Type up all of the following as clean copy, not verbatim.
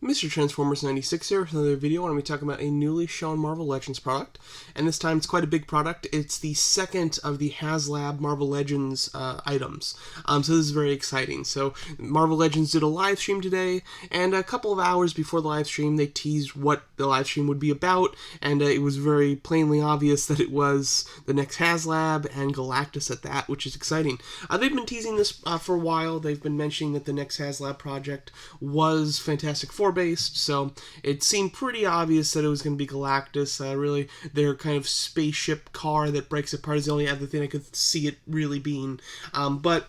Mr. Transformers 96 here with another video. I'm going to be talking about a newly shown Marvel Legends product, and this time it's quite a big product. It's the second of the HasLab Marvel Legends items, so this is very exciting. So Marvel Legends did a live stream today, and a couple of hours before the live stream they teased what the live stream would be about, and it was very plainly obvious that it was the next HasLab and Galactus at that, which is exciting. They've been teasing this for a while. They've been mentioning that the next HasLab project was Fantastic Four based, so it seemed pretty obvious that it was going to be Galactus. Really, their kind of spaceship car that breaks apart is the only other thing I could see it really being. But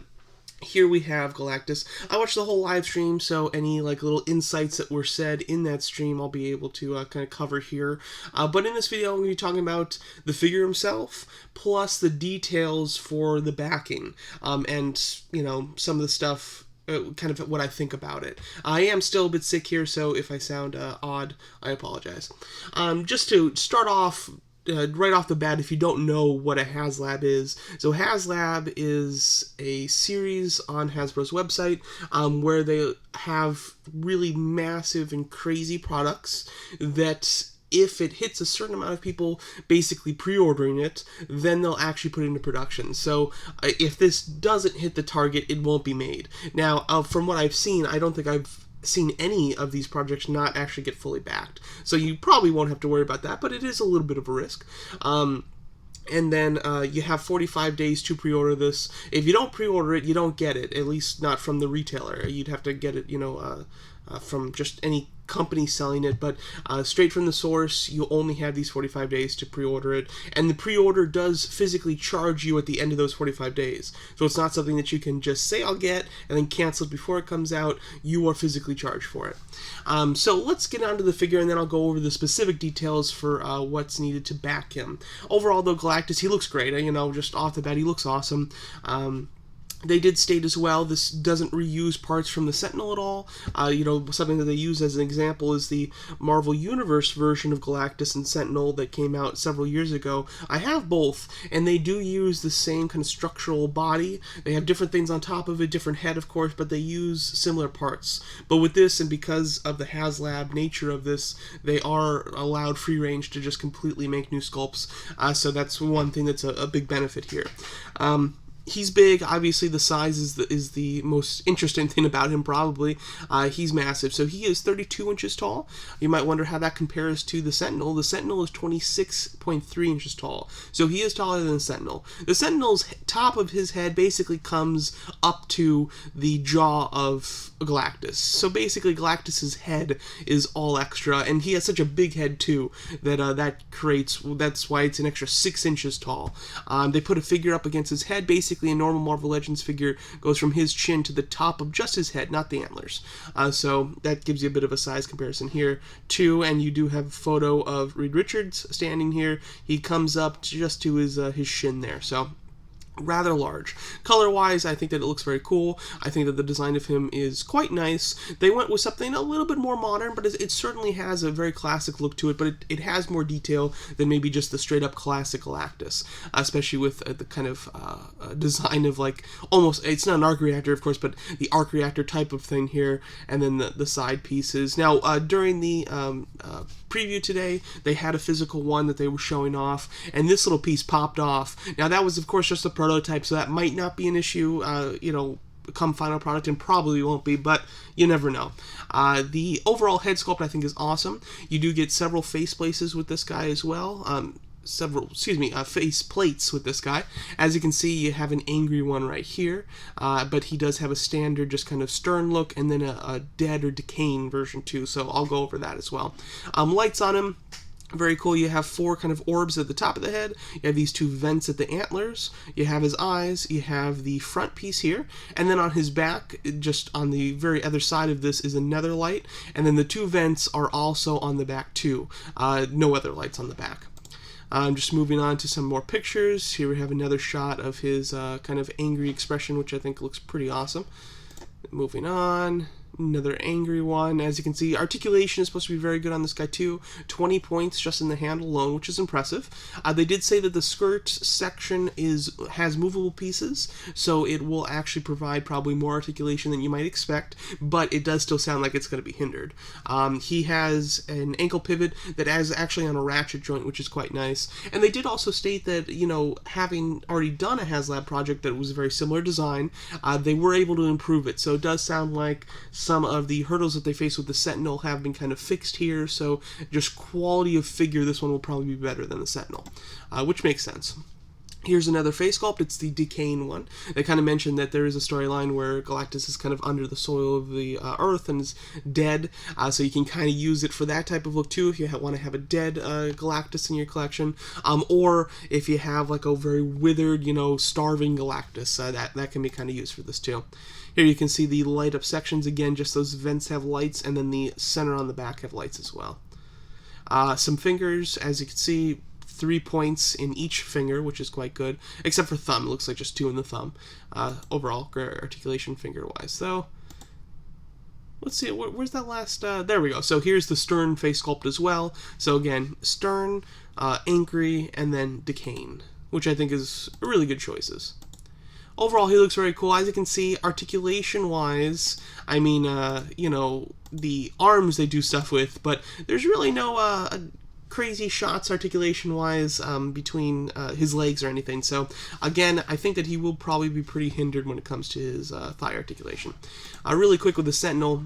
here we have Galactus. I watched the whole live stream, so any little insights that were said in that stream I'll be able to kind of cover here. But in this video I'm going to be talking about the figure himself, plus the details for the backing, and some of the stuff, kind of what I think about it. I am still a bit sick here, so if I sound odd, I apologize. Just to start off, right off the bat, if you don't know what a HasLab is, so HasLab is a series on Hasbro's website where they have really massive and crazy products that, if it hits a certain amount of people basically pre-ordering it, then they'll actually put it into production. So if this doesn't hit the target, it won't be made. Now, from what I've seen, I don't think I've seen any of these projects not actually get fully backed. So you probably won't have to worry about that, but it is a little bit of a risk. And then you have 45 days to pre-order this. If you don't pre-order it, you don't get it, at least not from the retailer. You'd have to get it, from just any company selling it, but straight from the source, you only have these 45 days to pre-order it, and the pre-order does physically charge you at the end of those 45 days. So it's not something that you can just say I'll get and then cancel it before it comes out. You are physically charged for it. So let's get on to the figure, and then I'll go over the specific details for what's needed to back him. Overall, though, Galactus, he looks great. Just off the bat, he looks awesome. They did state as well, this doesn't reuse parts from the Sentinel at all. Something that they use as an example is the Marvel Universe version of Galactus and Sentinel that came out several years ago. I have both, and they do use the same kind of structural body. They have different things on top of it, different head, of course, but they use similar parts. But with this, and because of the HasLab nature of this, they are allowed free range to just completely make new sculpts. So that's one thing that's a big benefit here. He's big. Obviously, the size is the most interesting thing about him, probably. He's massive. So he is 32 inches tall. You might wonder how that compares to the Sentinel. The Sentinel is 26.3 inches tall. So he is taller than the Sentinel. The Sentinel's top of his head basically comes up to the jaw of Galactus. So basically, Galactus's head is all extra, and he has such a big head, too, that that's why it's an extra 6 inches tall. They put a figure up against his head. Basically, a normal Marvel Legends figure goes from his chin to the top of just his head, not the antlers. So that gives you a bit of a size comparison here, too. And you do have a photo of Reed Richards standing here. He comes up just to his shin there. So rather large. Color-wise, I think that it looks very cool. I think that the design of him is quite nice. They went with something a little bit more modern, but it certainly has a very classic look to it, but it has more detail than maybe just the straight-up classic Galactus, especially with the kind of design of almost, it's not an arc reactor, of course, but the arc reactor type of thing here, and then the side pieces. Now, during the preview today, they had a physical one that they were showing off, and this little piece popped off. Now, that was, of course, just a prototype, so that might not be an issue, come final product, and probably won't be, but you never know. The overall head sculpt, I think, is awesome. You do get several face places with this guy as well. Face plates with this guy. As you can see, you have an angry one right here, but he does have a standard, just kind of stern look, and then a dead or decaying version too, so I'll go over that as well. Lights on him, very cool. You have 4 kind of orbs at the top of the head. You have these 2 vents at the antlers. You have his eyes. You have the front piece here. And then on his back, just on the very other side of this, is another light. And then the 2 vents are also on the back too. No other lights on the back. Just moving on to some more pictures. Here we have another shot of his kind of angry expression, which I think looks pretty awesome. Moving on. Another angry one. As you can see, articulation is supposed to be very good on this guy too. 20 points just in the hand alone, which is impressive. They did say that the skirt section has movable pieces, so it will actually provide probably more articulation than you might expect, but it does still sound like it's going to be hindered. He has an ankle pivot that is actually on a ratchet joint, which is quite nice. And they did also state that, you know, having already done a HasLab project that was a very similar design, they were able to improve it. So it does sound like some of the hurdles that they face with the Sentinel have been kind of fixed here, so just quality of figure, this one will probably be better than the Sentinel, which makes sense. Here's another face sculpt. It's the decaying one. They kind of mentioned that there is a storyline where Galactus is kind of under the soil of the Earth and is dead, so you can kind of use it for that type of look too if you want to have a dead Galactus in your collection, or if you have like a very withered, you know, starving Galactus, that can be kind of used for this too. Here you can see the light up sections again, just those vents have lights, and then the center on the back have lights as well. Some fingers, as you can see, 3 points in each finger, which is quite good, except for thumb. It looks like just 2 in the thumb. Overall, great articulation finger-wise, though. Let's see, where's that last, there we go. So here's the stern face sculpt as well. So again, stern, angry, and then decaying, which I think is really good choices. Overall, he looks very cool. As you can see, articulation-wise, I mean, you know, the arms they do stuff with, but there's really no crazy shots articulation-wise between his legs or anything. So, again, I think that he will probably be pretty hindered when it comes to his thigh articulation. Really quick with the Sentinel,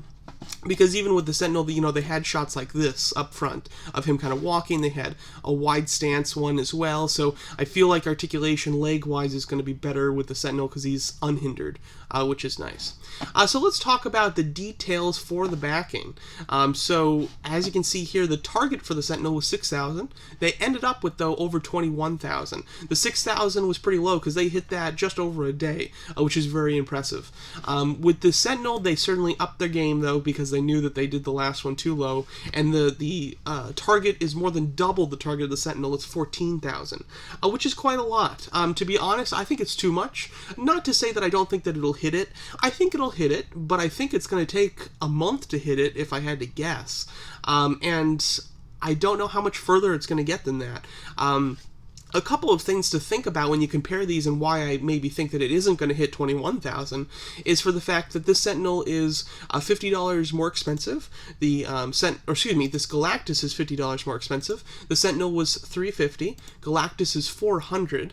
because even with the Sentinel, you know, they had shots like this up front of him kind of walking. They had a wide stance one as well. So I feel like articulation leg-wise is going to be better with the Sentinel because he's unhindered, which is nice. So let's talk about the details for the backing. So as you can see here, the target for the Sentinel was 6,000. They ended up with, though, over 21,000. The 6,000 was pretty low because they hit that just over a day, which is very impressive. With the Sentinel, they certainly upped their game, though, because they knew that they did the last one too low, and the target is more than double the target of the Sentinel. It's 14,000, which is quite a lot. To be honest, I think it's too much. Not to say that I don't think that it'll hit it. I think it'll hit it, but I think it's going to take a month to hit it if I had to guess. And I don't know how much further it's going to get than that. A couple of things to think about when you compare these and why I maybe think that it isn't going to hit 21,000 is for the fact that this Sentinel is $50 more expensive. This Galactus is $50 more expensive. The Sentinel was $350. Galactus is $400.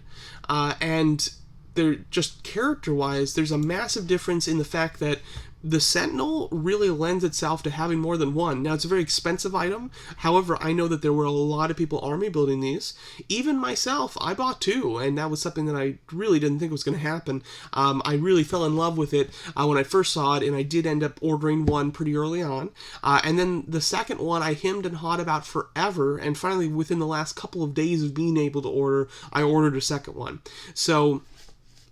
And they're just character-wise, there's a massive difference in the fact that the Sentinel really lends itself to having more than one. Now, it's a very expensive item. However, I know that there were a lot of people army building these. Even myself, I bought 2, and that was something that I really didn't think was going to happen. I really fell in love with it when I first saw it, and I did end up ordering one pretty early on. And then the second one I hemmed and hawed about forever, and finally, within the last couple of days of being able to order, I ordered a second one. So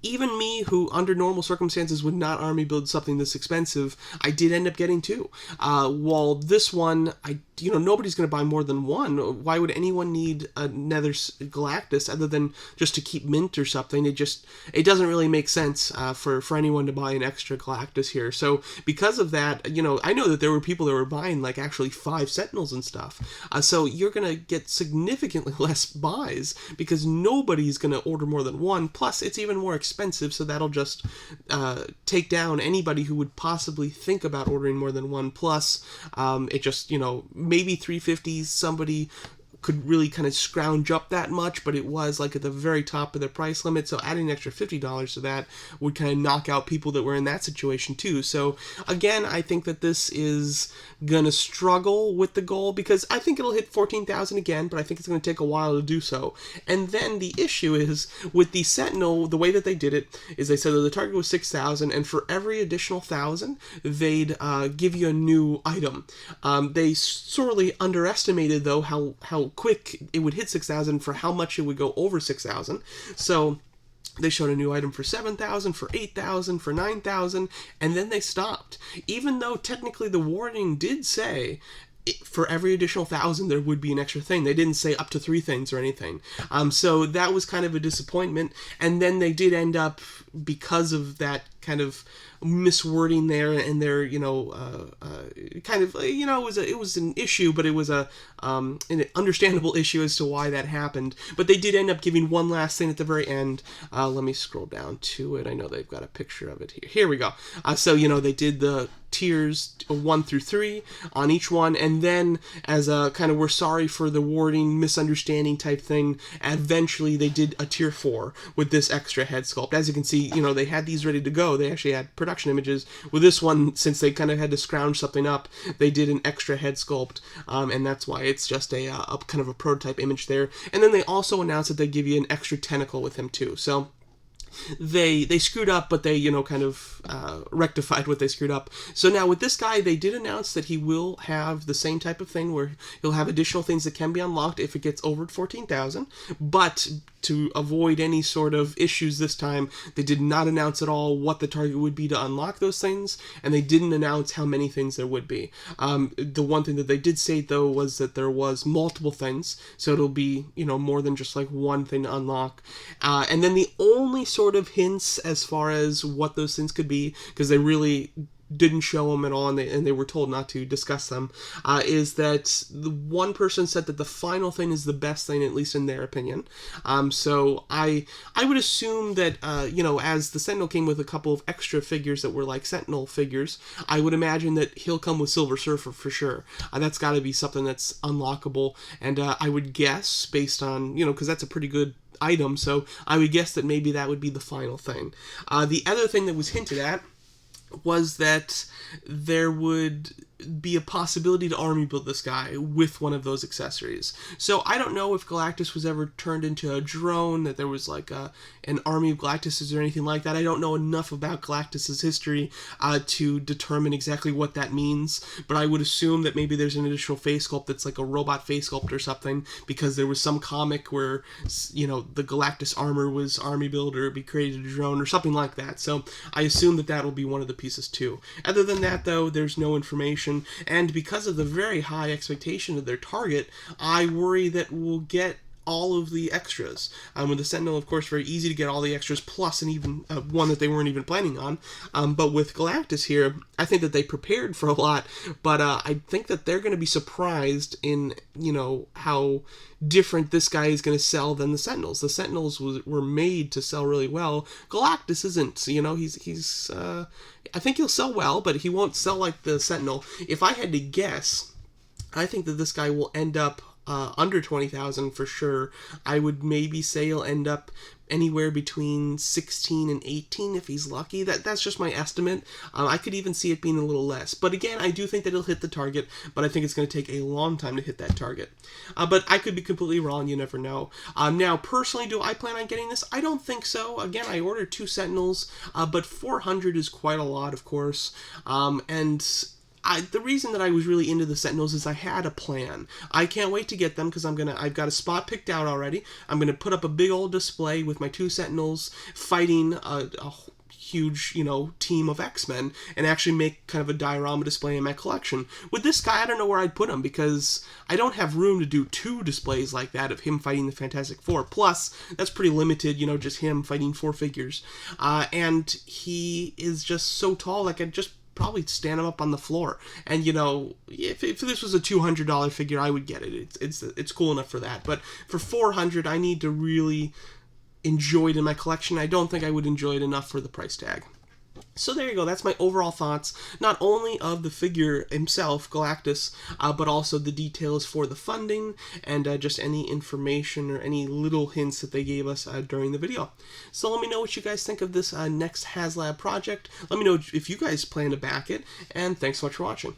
even me, who under normal circumstances would not army build something this expensive, I did end up getting 2. While this one, nobody's going to buy more than one. Why would anyone need another Galactus other than just to keep mint or something? It doesn't really make sense for anyone to buy an extra Galactus here. So because of that, I know that there were people that were buying like actually 5 Sentinels and stuff. So you're going to get significantly less buys because nobody's going to order more than one. Plus, it's even more expensive, so that'll just take down anybody who would possibly think about ordering more than one. Plus, it just, maybe 350 somebody could really kind of scrounge up that much, but it was like at the very top of their price limit, so adding an extra $50 to that would kind of knock out people that were in that situation too. So again, I think that this is gonna struggle with the goal because I think it'll hit 14,000 again, but I think it's gonna take a while to do so. And then the issue is with the Sentinel, the way that they did it is they said that the target was 6,000, and for every additional 1,000, they'd give you a new item. They sorely underestimated though how quick it would hit 6,000 for how much it would go over 6,000. So they showed a new item for 7,000, for 8,000, for 9,000, and then they stopped. Even though technically the warning did say for every additional 1,000 there would be an extra thing. They didn't say up to 3 things or anything. So that was kind of a disappointment. And then they did end up, because of that kind of miswording there, and their kind of it was an issue, but it was an understandable issue as to why that happened. But they did end up giving one last thing at the very end. Let me scroll down to it. I know they've got a picture of it here. Here we go. So they did the tiers 1 through 3 on each one, and then as a kind of we're sorry for the wording misunderstanding type thing, eventually they did a tier 4 with this extra head sculpt. As you can see, they had these ready to go. They actually had production images. With this one, since they kind of had to scrounge something up, they did an extra head sculpt, and that's why it's just a kind of a prototype image there. And then they also announced that they give you an extra tentacle with him too. So they screwed up, but they kind of rectified what they screwed up. So now with this guy, they did announce that he will have the same type of thing where he'll have additional things that can be unlocked if it gets over 14,000. But to avoid any sort of issues this time, they did not announce at all what the target would be to unlock those things, and they didn't announce how many things there would be. The one thing that they did say though was that there was multiple things, so it'll be more than just like one thing to unlock. And then the only sort of hints as far as what those things could be, because they really didn't show them at all, and they were told not to discuss them, is that the one person said that the final thing is the best thing, at least in their opinion. So I would assume that as the Sentinel came with a couple of extra figures that were like Sentinel figures, I would imagine that he'll come with Silver Surfer for sure. That's got to be something that's unlockable, and I would guess based on because that's a pretty good item, so I would guess that maybe that would be the final thing. The other thing that was hinted at was that there would be a possibility to army build this guy with one of those accessories. So I don't know if Galactus was ever turned into a drone, that there was like an army of Galactuses or anything like that. I don't know enough about Galactus's history to determine exactly what that means, but I would assume that maybe there's an additional face sculpt that's like a robot face sculpt or something, because there was some comic where the Galactus armor was army build, or it'd be created a drone or something like that. So I assume that that'll be one of the pieces too. Other than that though, there's no information. And because of the very high expectation of their target, I worry that we'll get all of the extras. With the Sentinel, of course, very easy to get all the extras, plus an even one that they weren't even planning on. But with Galactus here, I think that they prepared for a lot, but I think that they're going to be surprised in, how different this guy is going to sell than the Sentinels. The Sentinels were made to sell really well. Galactus isn't. He's I think he'll sell well, but he won't sell like the Sentinel. If I had to guess, I think that this guy will end up under 20,000 for sure. I would maybe say he'll end up anywhere between 16 and 18 if he's lucky. That's just my estimate. I could even see it being a little less. But again, I do think that he'll hit the target, but I think it's going to take a long time to hit that target. But I could be completely wrong. You never know. Now, personally, do I plan on getting this? I don't think so. Again, I ordered 2 Sentinels, but 400 is quite a lot, of course. The reason that I was really into the Sentinels is I had a plan. I can't wait to get them because I've got a spot picked out already. I'm gonna put up a big old display with my 2 Sentinels fighting a huge, team of X-Men, and actually make kind of a diorama display in my collection. With this guy, I don't know where I'd put him because I don't have room to do 2 displays like that of him fighting the Fantastic Four. Plus, that's pretty limited, just him fighting 4 figures. And he is just so tall, like I'd just probably stand him up on the floor. And if this was a $200 figure, I would get it. It's cool enough for that. But for $400, I need to really enjoy it in my collection. I don't think I would enjoy it enough for the price tag. So there you go, that's my overall thoughts, not only of the figure himself, Galactus, but also the details for the funding, and just any information or any little hints that they gave us during the video. So let me know what you guys think of this next HasLab project. Let me know if you guys plan to back it, and thanks so much for watching.